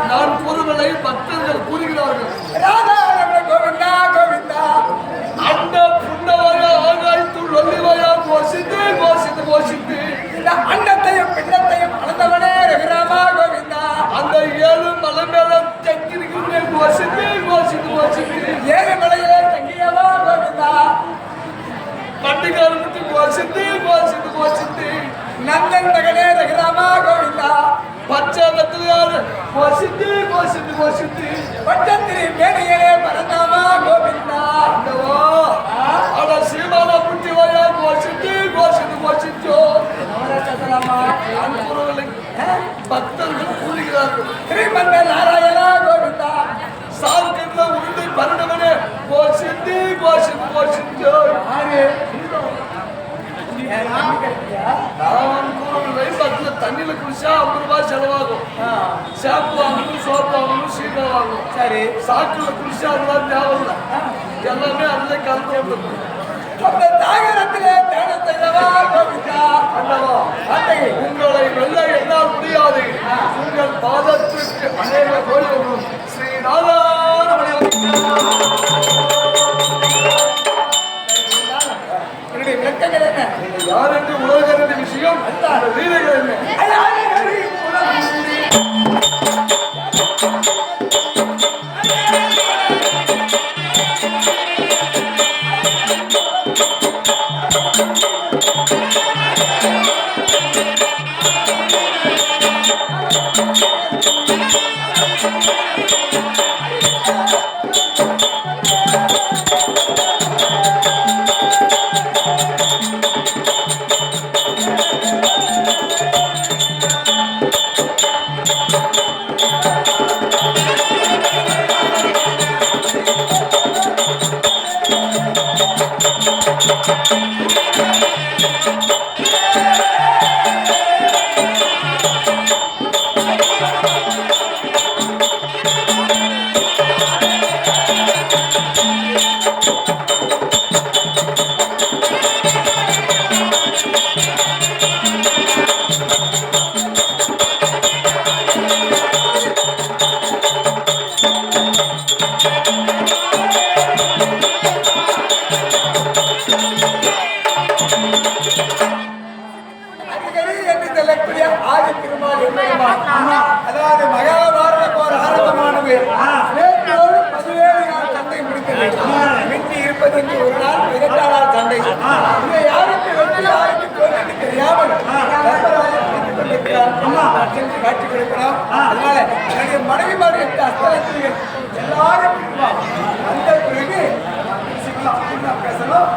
நான் கூறுவதை பக்தர்கள் கூறுகிறார்கள். கோவிந்தா கோவிந்தா அந்த புண்ணவாய ஆகாயத்துள் ஒல்லிவாயா கோஷித்து கோஷித்து கோஷித்து இந்த அண்டத்தையும் பிண்டத்தையும் அளந்தவனே ரகுராமா கோவிந்தா அந்த ஏழு மலை மேல தங்கியிருக்கிற கோஷித்து கோஷித்து கோஷித்து ஏழு மலையிலே தங்கியவா கோவிந்தா பண்டிகாரத்துக்கு கோஷித்து கோஷித்து கோஷித்து நந்தன் மகனே ரகுராமா கோவிந்தா பச்சாபத்தியார் கோஷித்து கோஷித்து கோஷித்து பட்டத்திரி மேடையிலே பரந்தாமா கோவிந்தா அட சீமான புட்டிவாயா கோஷித்து கோஷித்து கோஷித்து பக்தர்கள் கூறுகிறார்கள். ஸ்ரீமந்த நாராயணா கோவிந்தா சார்கின்ற உருண்டை பரணவனே கோஷித்து கோஷித்து கோஷித்து நான் கூறுவதை பத்துல தண்ணியில குளிச்சா 50 ரூபாய் செலவாகும். ஷாம்பு வாங்கணும், சோப்பு வாங்கணும், சீட்டா வாங்கணும். சரி சாக்குல குளிச்சா அதெல்லாம் தேவையில்லை. எல்லாமே அதுல கலந்து வந்துடும். அந்த தாகரத்திலே தியானம் செய்தவா கோவிந்தா அல்லவா உங்களை வெல்ல என்னால் முடியாது. உங்கள் பாதத்திற்கு அநேக கோயிலும் ஸ்ரீ நாராயண என்னுடைய விளக்கங்கள் என்ன யார் என்று உலகிற விஷயம் லீலைகள் என்ன அதாவது மகாபாரத போர் ஆரம்பமானது 17 நாள் சண்டை முடித்தது. மிஞ்சி இருப்பது என்று ஒரு நாள் 18 நாள் சண்டை. இதை யாருக்கு வெற்றி யாருக்கு தோல்வி தெரியாமல் சென்று காட்சி கொடுக்கிறோம். அதனால என்னுடைய மனைவிமார் 8 அஸ்தலத்திரிகள் எல்லாரும் அந்த பிறகு பேசணும்.